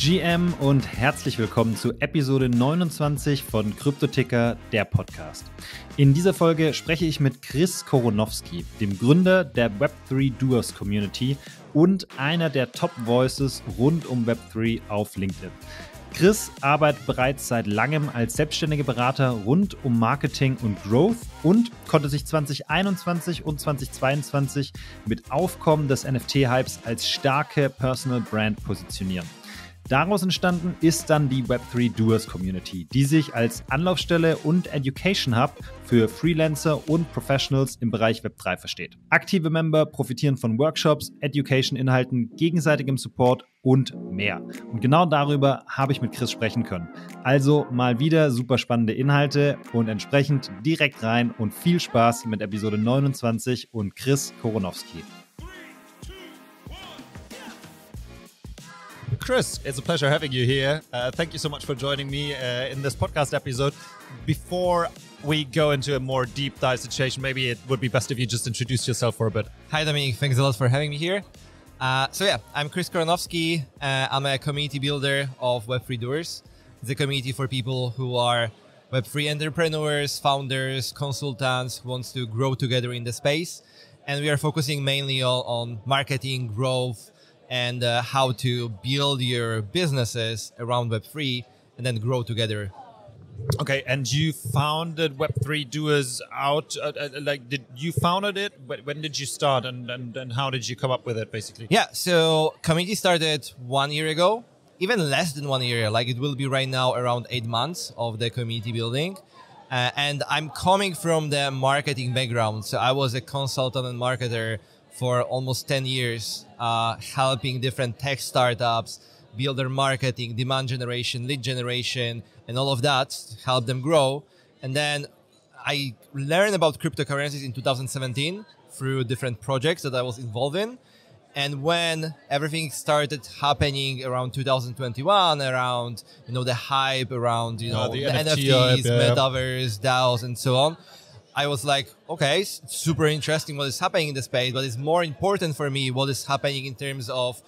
GM und herzlich willkommen zu Episode 29 von Kryptoticker, der Podcast. In dieser Folge spreche ich mit Koronowski, dem Gründer der Web3 Doers Community und einer der Top-Voices rund um Web3 auf LinkedIn. Chris arbeitet bereits seit langem als selbstständiger Berater rund um Marketing und Growth und konnte sich 2021 und 2022 mit Aufkommen des NFT-Hypes als starke Personal Brand positionieren. Daraus entstanden ist dann die Web3 Doers Community, die sich als Anlaufstelle und Education Hub für Freelancer und Professionals im Bereich Web3 versteht. Aktive Member profitieren von Workshops, Education-Inhalten, gegenseitigem Support und mehr. Und genau darüber habe ich mit Chris sprechen können. Also mal wieder super spannende Inhalte und entsprechend direkt rein und viel Spaß mit Episode 29 und Koronowski. Chris, it's a pleasure having you here. Thank you so much for joining me in this podcast episode. Before we go into a more deep dive situation, maybe it would be best if you just introduce yourself for a bit. Hi, Dominic. Thanks a lot for having me here. I'm Koronowski. I'm a community builder of Web3 Doers. It's a community for people who are Web3 entrepreneurs, founders, consultants who want to grow together in the space. And we are focusing mainly on marketing, growth, and how to build your businesses around Web3 and then grow together. Okay, and you founded Web3 Doers out, did you founded it? When did you start and how did you come up with it, basically? Yeah, so community started 1 year ago, even less than 1 year, like it will be right now around 8 months of the community building. And I'm coming from the marketing background. So I was a consultant and marketer for almost 10 years, helping different tech startups build their marketing, demand generation, lead generation, and all of that, help them grow. And then I learned about cryptocurrencies in 2017 through different projects that I was involved in. And when everything started happening around 2021, around, the hype around, the NFTs, hype, metaverse, DAOs, and so on, I was like, okay, it's super interesting what is happening in the space, but it's more important for me what is happening in terms of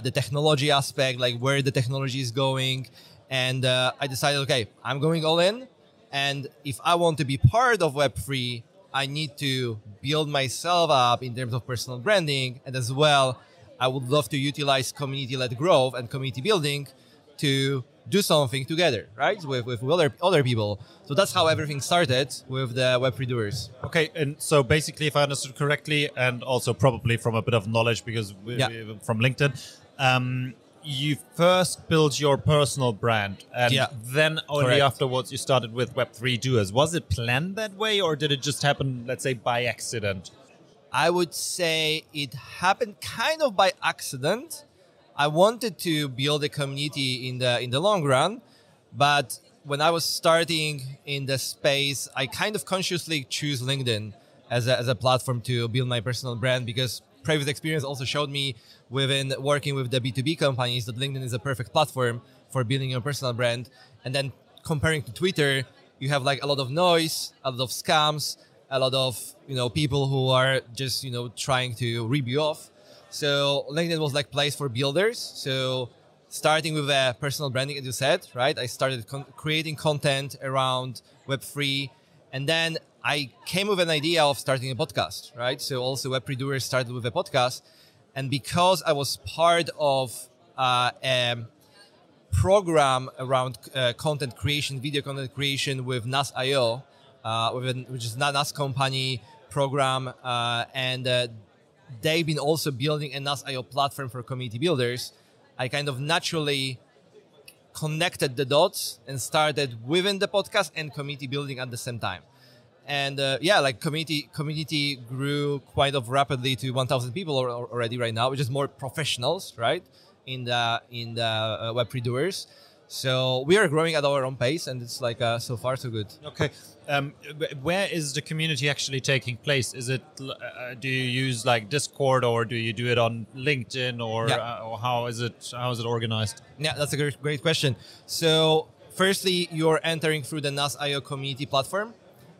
the technology aspect, like where the technology is going. And I decided, okay, I'm going all in. And if I want to be part of Web3, I need to build myself up in terms of personal branding. And as well, I would love to utilize community-led growth and community building to do something together, right? With other people. So that's how everything started with the Web3 Doers. Okay, and so basically, if I understood correctly, and also probably from a bit of knowledge because from LinkedIn, you first built your personal brand and then only afterwards you started with Web3 Doers. Was it planned that way or did it just happen, let's say, by accident? I would say it happened kind of by accident. I wanted to build a community in the long run, but when I was starting in the space, I kind of consciously choose LinkedIn as a platform to build my personal brand because previous experience also showed me within working with the B2B companies that LinkedIn is a perfect platform for building your personal brand. And then comparing to Twitter, you have like a lot of noise, a lot of scams, a lot of, people who are just, trying to rip you off. So LinkedIn was like place for builders. So starting with a personal branding, as you said, right? I started creating content around Web3. And then I came with an idea of starting a podcast, right? So also Web3 Doers started with a podcast. And because I was part of a program around content creation, video content creation with NAS.io, which is a NAS company program, and they've been also building a NAS.io platform for community builders. I kind of naturally connected the dots and started within the podcast and community building at the same time. And community grew quite of rapidly to 1,000 people already right now, which is more professionals, right? In the Web3 Doers. So we are growing at our own pace, and it's like so far so good. Okay, where is the community actually taking place? Is it do you use like Discord or do you do it on LinkedIn or how is it organized? Yeah, that's a great question. So firstly, you're entering through the NAS.io community platform.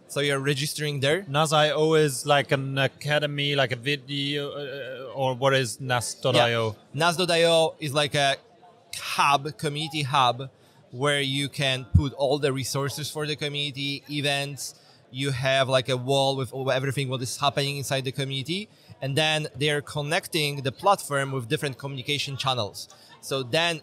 So you're registering there. NAS.io is like an academy, like a video, or what is NAS.io? Yeah. NAS.io is like a community hub, where you can put all the resources for the community, events. You have like a wall with everything what is happening inside the community. And then they're connecting the platform with different communication channels. So then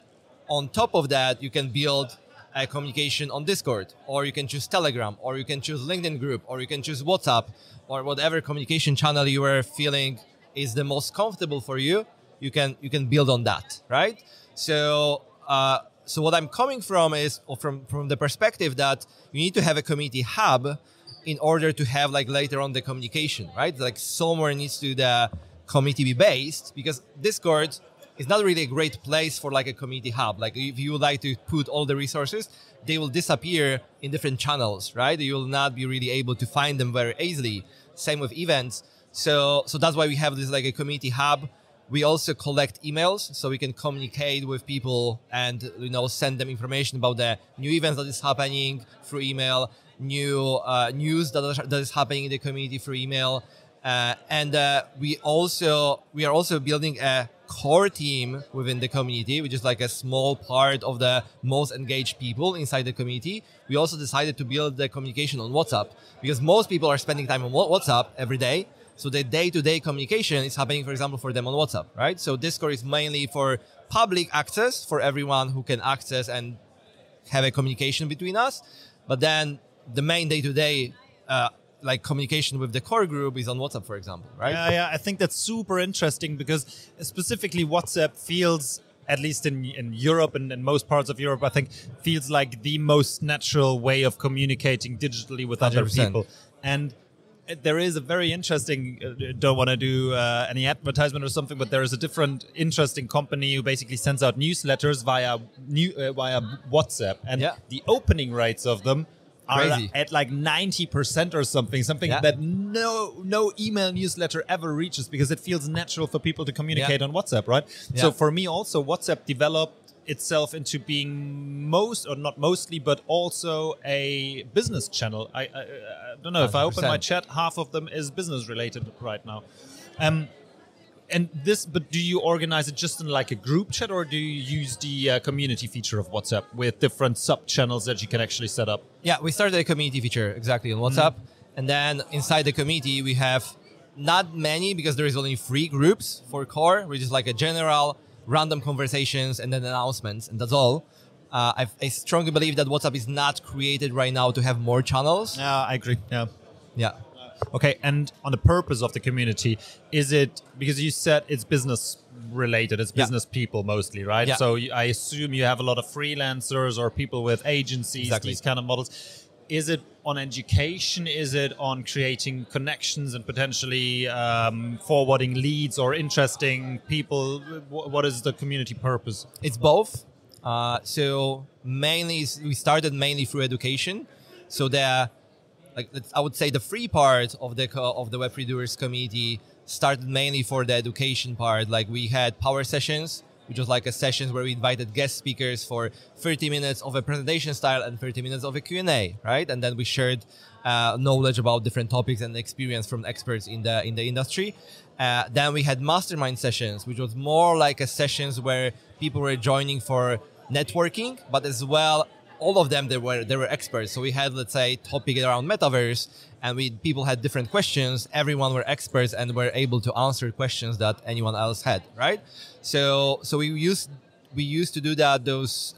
on top of that, you can build a communication on Discord, or you can choose Telegram, or you can choose LinkedIn group, or you can choose WhatsApp, or whatever communication channel you are feeling is the most comfortable for you. You can build on that, right? So what I'm coming from is from the perspective that you need to have a community hub in order to have like later on the communication, right? Like somewhere needs to the community be based, because Discord is not really a great place for like a community hub. Like if you would like to put all the resources, they will disappear in different channels, right? You will not be really able to find them very easily. Same with events. So that's why we have this like a community hub. We also collect emails, so we can communicate with people and, you know, send them information about the new events that is happening through email, new news that is happening in the community through email. And we are also building a core team within the community, which is like a small part of the most engaged people inside the community. We also decided to build the communication on WhatsApp, because most people are spending time on WhatsApp every day. So the day-to-day communication is happening, for example, for them on WhatsApp, right? So Discord is mainly for public access, for everyone who can access and have a communication between us. But then the main day-to-day like communication with the core group is on WhatsApp, for example, right? Yeah, I think that's super interesting, because specifically WhatsApp feels, at least in Europe and in most parts of Europe, I think feels like the most natural way of communicating digitally with 100%. Other people. And there is a very interesting, don't want to do any advertisement or something, but there is a different interesting company who basically sends out newsletters via WhatsApp, and the opening rates of them are at like 90% or something that no email newsletter ever reaches, because it feels natural for people to communicate on WhatsApp, right? So for me also, WhatsApp developed itself into being not mostly, but also a business channel. I don't know, 100%. If I open my chat, half of them is business related right now. But do you organize it just in like a group chat, or do you use the community feature of WhatsApp with different sub channels that you can actually set up? Yeah, we started a community feature exactly on WhatsApp. And then inside the community, we have not many, because there is only 3 groups for core, which is like a general random conversations and then announcements, and that's all. I strongly believe that WhatsApp is not created right now to have more channels. Yeah, I agree. Yeah. Okay, and on the purpose of the community, is it, because you said it's business related, it's business people mostly, right? Yeah. So I assume you have a lot of freelancers or people with agencies, these kind of models. Is it on education? Is it on creating connections and potentially forwarding leads or interesting people? What is the community purpose? It's both. So mainly, we started mainly through education. So I would say the free part of the Web3 Doers community started mainly for the education part. Like we had power sessions, which was like a sessions where we invited guest speakers for 30 minutes of a presentation style and 30 minutes of a Q&A, right? And then we shared knowledge about different topics and experience from experts in the industry. Then we had mastermind sessions, which was more like a sessions where people were joining for networking, but as well, all of them, they were experts. So we had, let's say, topic around metaverse, and people had different questions. Everyone were experts and were able to answer questions that anyone else had, right? So we used to do that. Those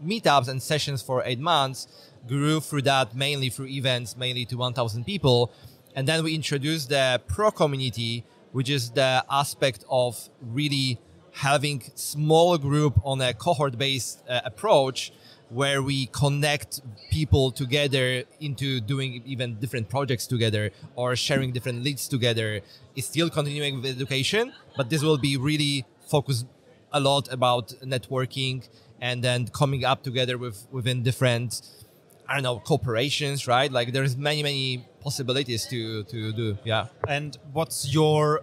meetups and sessions for 8 months grew through that, mainly through events, mainly to 1,000 people. And then we introduced the pro community, which is the aspect of really having small group on a cohort-based approach, where we connect people together into doing even different projects together or sharing different leads together. It's still continuing with education, but this will be really focused a lot about networking and then coming up together within different, I don't know, corporations, right? Like there's many possibilities to do. Yeah. And what's your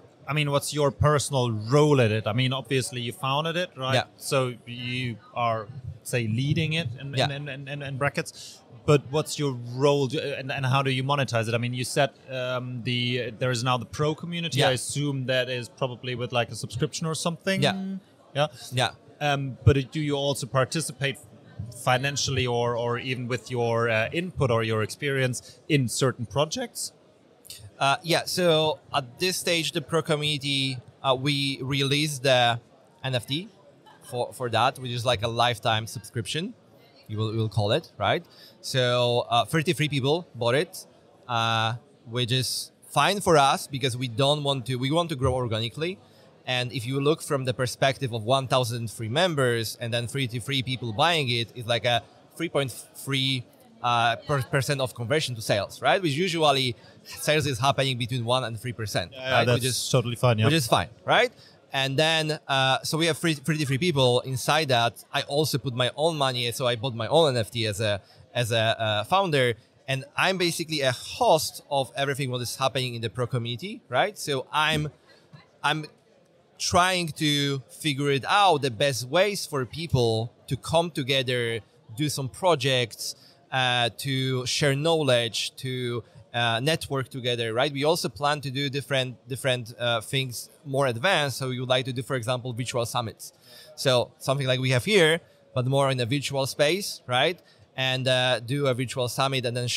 personal role in it? I mean, obviously you founded it, right? Yeah. So you are, say, leading it in brackets, but what's your role and how do you monetize it? I mean, you said there is now the pro community. I assume that is probably with like a subscription or something. Yeah. But do you also participate financially or even with your input or your experience in certain projects? Yeah, so at this stage, the Pro community, we released the NFT for that, which is like a lifetime subscription, we'll call it, right? So 33 people bought it, which is fine for us because we want to grow organically. And if you look from the perspective of 1,000 free members and then 33 people buying it, it's like a 3.3% of conversion to sales, right? Which usually sales is happening between 1 and 3%. Yeah, right? that's totally fine. Yeah. Which is fine, right? And then, so we have 33 people inside that. I also put my own money, so I bought my own NFT as a founder. And I'm basically a host of everything what is happening in the Pro community, right? So I'm trying to figure it out, the best ways for people to come together, do some projects, to share knowledge, to network together, right? We also plan to do different things more advanced. So we would like to do, for example, virtual summits. So something like we have here, but more in a virtual space, right? And do a virtual summit and then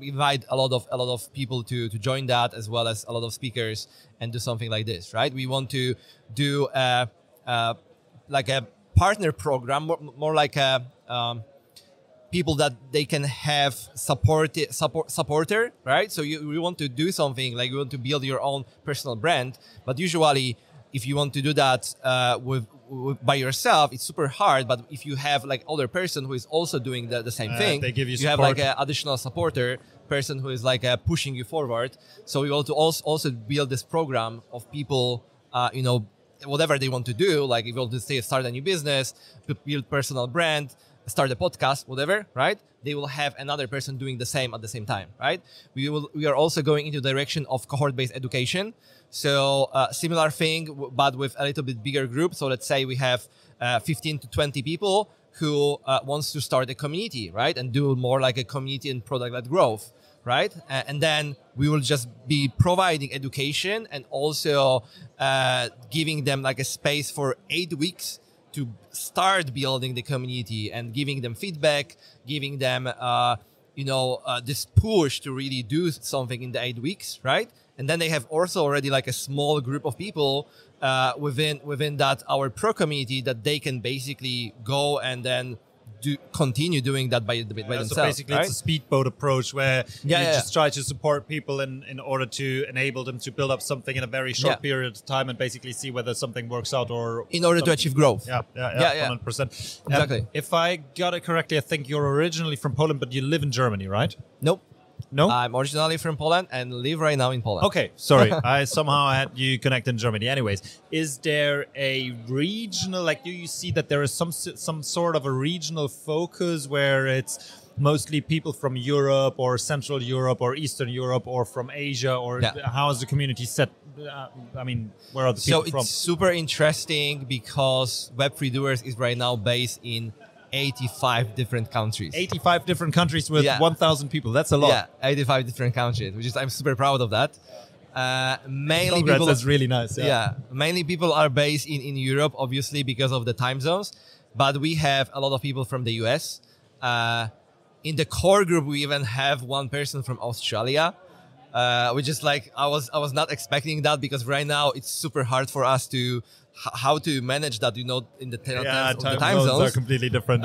invite a lot of people to join that, as well as a lot of speakers, and do something like this, right? We want to do like a partner program, more like a people that they can have supporter, right? So we want to do something like we want to build your own personal brand, but usually if you want to do that by yourself, it's super hard. But if you have like other person who is also doing the same thing, they give you have like an additional supporter person who is like pushing you forward. So we want to also build this program of people, whatever they want to do. Like if you want to start a new business, build personal brand, start a podcast, whatever, right? They will have another person doing the same at the same time, right? We are also going into the direction of cohort-based education. So similar thing, but with a little bit bigger group. So let's say we have 15 to 20 people who wants to start a community, right? And do more like a community and product-led growth, right? And then we will just be providing education and also giving them like a space for 8 weeks to start building the community and giving them feedback, giving them, this push to really do something in the 8 weeks, right? And then they have also already like a small group of people within that our Pro community that they can basically go and then continue doing that by themselves. So basically, right? It's a speedboat approach where you Yeah. just try to support people in order to enable them to build up something in a very short period of time and basically see whether something works out or in order to achieve growth. Yeah, 100%. Exactly. If I got it correctly, I think you're originally from Poland, but you live in Germany, right? Nope. No? I'm originally from Poland and live right now in Poland. Okay, sorry. I somehow had you connect in Germany. Anyways, is there a regional, like do you see that there is some sort of a regional focus where it's mostly people from Europe or Central Europe or Eastern Europe or from Asia, or how is the community set? Where are the people from? So it's super interesting because Web3 Doers is right now based in 85 different countries. 85 different countries with 1,000 people. That's a lot. Yeah, 85 different countries, which is I'm super proud of that. Mainly people. That's really nice. Yeah, mainly people are based in Europe, obviously because of the time zones. But we have a lot of people from the US. In the core group, we even have one person from Australia, which is like I was not expecting that because right now it's super hard for us to. How to manage that, in the time zones are completely different.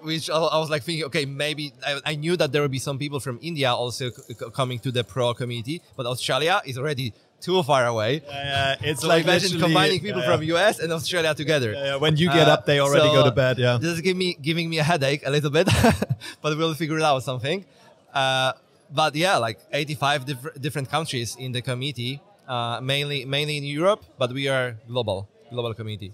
Which I was like thinking, okay, maybe I knew that there would be some people from India also coming to the Pro community, but Australia is already too far away. It's so like imagine combining people from US and Australia together. When you get up, they already go to bed. Yeah, this is giving me a headache a little bit, but we'll figure it out something. But yeah, like 85 different countries in the community, mainly in Europe, but we are global community.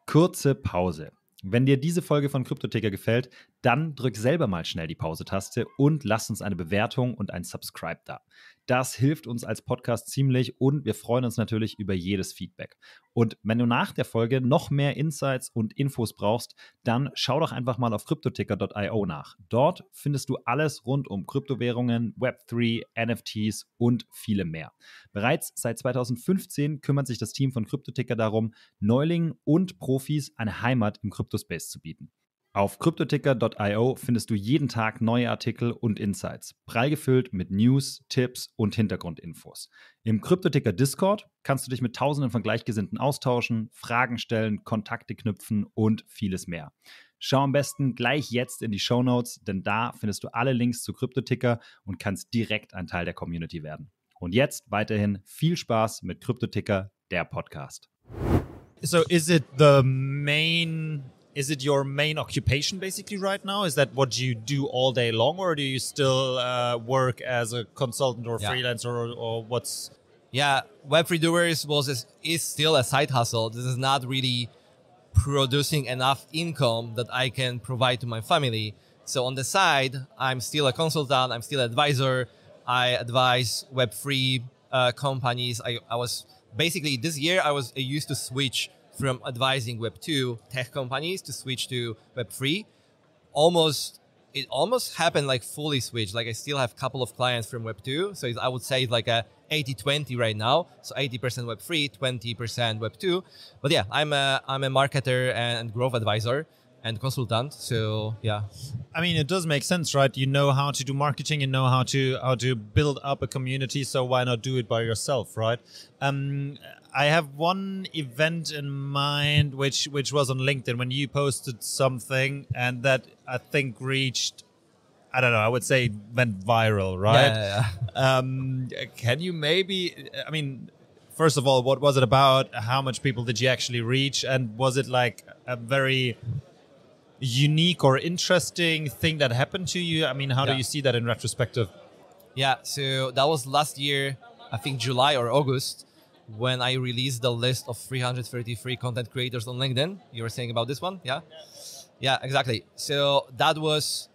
Kurze Pause. Wenn dir diese Folge von Kryptoticker gefällt, dann drück selber mal schnell die Pause-Taste und lass uns eine Bewertung und ein Subscribe da. Das hilft uns als Podcast ziemlich und wir freuen uns natürlich über jedes Feedback. Und wenn du nach der Folge noch mehr Insights und Infos brauchst, dann schau doch einfach mal auf cryptoticker.io nach. Dort findest du alles rund um Kryptowährungen, Web3, NFTs und viele mehr. Bereits seit 2015 kümmert sich das Team von Cryptoticker darum, Neulingen und Profis eine Heimat im Kryptospace zu bieten. Auf cryptoticker.io findest du jeden Tag neue Artikel und Insights, prall gefüllt mit News, Tipps und Hintergrundinfos. Im Cryptoticker Discord kannst du dich mit Tausenden von Gleichgesinnten austauschen, Fragen stellen, Kontakte knüpfen und vieles mehr. Schau am besten gleich jetzt in die Shownotes, denn da findest du alle Links zu Cryptoticker und kannst direkt ein Teil der Community werden. Und jetzt weiterhin viel Spaß mit Cryptoticker, der Podcast. So is it your main occupation basically right now? Is that what you do all day long, or do you still work as a consultant or freelancer, or what's? Yeah, Web3 Doers is still a side hustle. This is not really producing enough income that I can provide to my family. So on the side, I'm still a consultant. I'm still an advisor. I advise Web3 companies. I was basically this year I used to switch from advising Web2 tech companies to switch to Web3. It almost happened like fully switched. Like I still have a couple of clients from Web2. So I would say it's like a 80-20 right now. So 80% Web3, 20% Web2. But yeah, I'm a marketer and growth advisor and consultant. So yeah. I mean, it does make sense, right? You know how to do marketing, you know how to build up a community. So why not do it by yourself, right? I have one event in mind, which was on LinkedIn when you posted something, and that I think reached, I don't know, I would say went viral, right? Yeah. Can you maybe, I mean, first of all, what was it about? How much people did you actually reach? And was it like a very unique or interesting thing that happened to you? I mean, how do you see that in retrospective? Yeah, so that was last year, I think July or August, when I released the list of 333 content creators on LinkedIn. You were saying about this one? Yeah? Yeah, exactly. So that was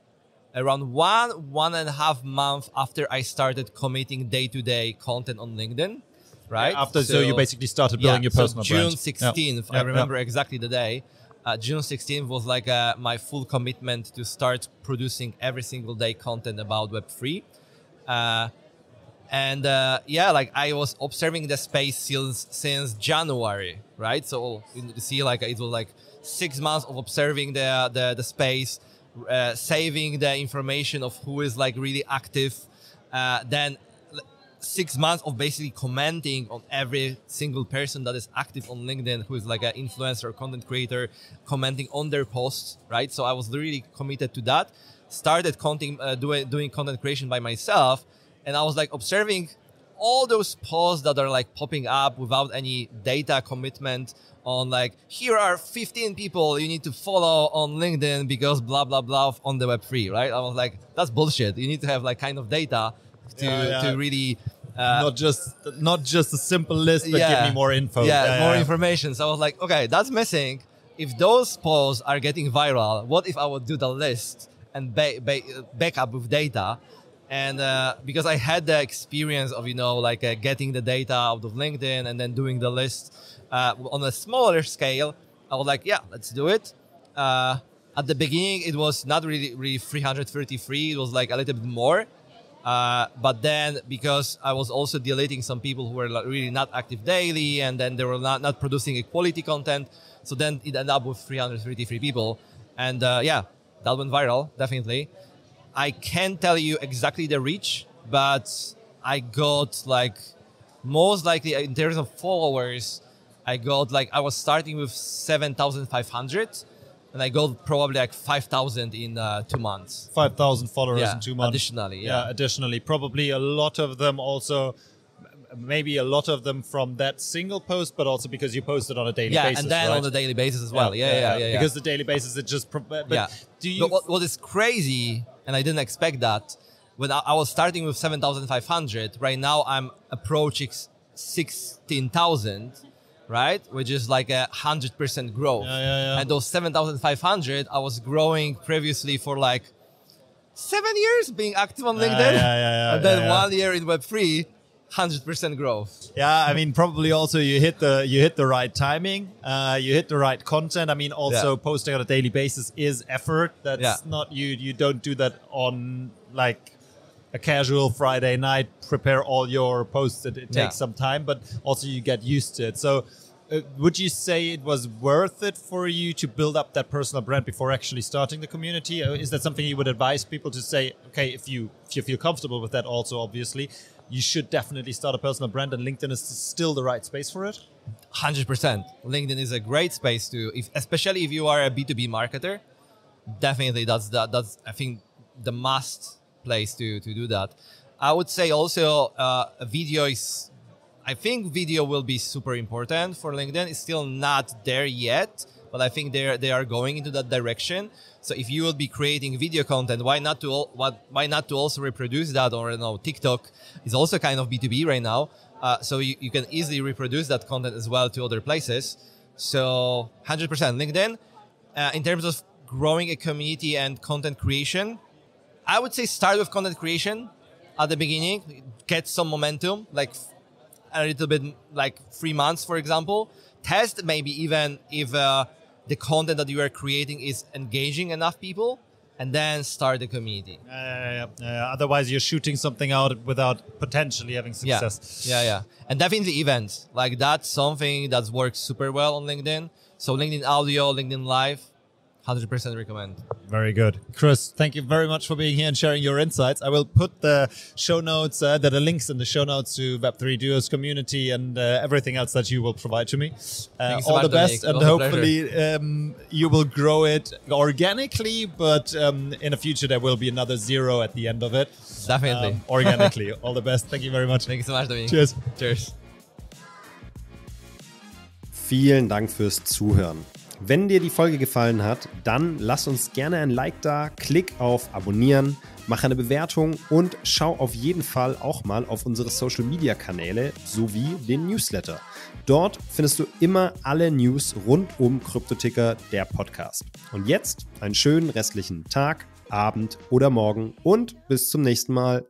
around one and a half month after I started committing day-to-day content on LinkedIn, right? Yeah, so you basically started building your personal June brand. 16th, I remember exactly the day. June 16th was like my full commitment to start producing every single day content about Web3. Like I was observing the space since January, right? So you see, like it was like 6 months of observing the space, saving the information of who is like really active, then 6 months of basically commenting on every single person that is active on LinkedIn, who is like an influencer or content creator, commenting on their posts, right? So I was really committed to that. Started doing content creation by myself. And I was like observing all those posts that are like popping up without any data commitment on like, here are 15 people you need to follow on LinkedIn because blah, blah, blah on the Web3, right? I was like, that's bullshit. You need to have like kind of data to really... not just a simple list, but give me more info. More information. So I was like, okay, that's missing. If those posts are getting viral, what if I would do the list and back up with data? And because I had the experience of, getting the data out of LinkedIn and then doing the list on a smaller scale, I was like, yeah, let's do it. At the beginning, it was not really 333. It was like a little bit more. But then because I was also deleting some people who were like really not active daily, and then they were not producing a quality content. So then it ended up with 333 people. And that went viral, definitely. I can't tell you exactly the reach, but I got like, most likely in terms of followers, I was starting with 7,500 and I got probably like 5,000 in 2 months. 5,000 followers in 2 months. Additionally. Probably a lot of them also, maybe a lot of them from that single post, but also because you posted on a daily basis. And then on a daily basis as well. Because the daily basis, it just... But what is crazy, and I didn't expect that, when I was starting with 7,500, right now I'm approaching 16,000, right? Which is like 100% growth. And those 7,500, I was growing previously for like 7 years being active on LinkedIn, and then 1 year in Web3, 100% growth. Yeah, I mean, probably also you hit the right timing, you hit the right content. I mean, also posting on a daily basis is effort. That's not you don't do that on like a casual Friday night, prepare all your posts. It takes some time, but also you get used to it. So would you say it was worth it for you to build up that personal brand before actually starting the community? Is that something you would advise people to say, okay, if you feel comfortable with that also, obviously, you should definitely start a personal brand, and LinkedIn is still the right space for it? 100%. LinkedIn is a great space especially if you are a B2B marketer. Definitely, that's I think the must place to do that. I would say also I think video will be super important for LinkedIn. It's still not there yet, but I think they are going into that direction. So if you will be creating video content, why not to also reproduce that? Or TikTok is also kind of B2B right now, so you can easily reproduce that content as well to other places. So 100% LinkedIn. In terms of growing a community and content creation, I would say start with content creation at the beginning, get some momentum, like a little bit, like 3 months, for example. Test maybe even if the content that you are creating is engaging enough people, and then start the community. Otherwise, you're shooting something out without potentially having success. Yeah. And definitely events. Like that's something that works super well on LinkedIn. So LinkedIn Audio, LinkedIn Live, 100% recommend. Very good. Chris, thank you very much for being here and sharing your insights. I will put the show notes, there are links in the show notes to Web3 Doers community and everything else that you will provide to me. All the best, and hopefully you will grow it organically, but in the future there will be another 0 at the end of it. Definitely. Organically. All the best. Thank you very much. Thank you so much, Dominik. Cheers. Cheers. Vielen Dank fürs Zuhören. Wenn dir die Folge gefallen hat, dann lass uns gerne ein Like da, klick auf Abonnieren, mach eine Bewertung und schau auf jeden Fall auch mal auf unsere Social-Media-Kanäle sowie den Newsletter. Dort findest du immer alle News rund um Kryptoticker, der Podcast. Und jetzt einen schönen restlichen Tag, Abend oder Morgen und bis zum nächsten Mal.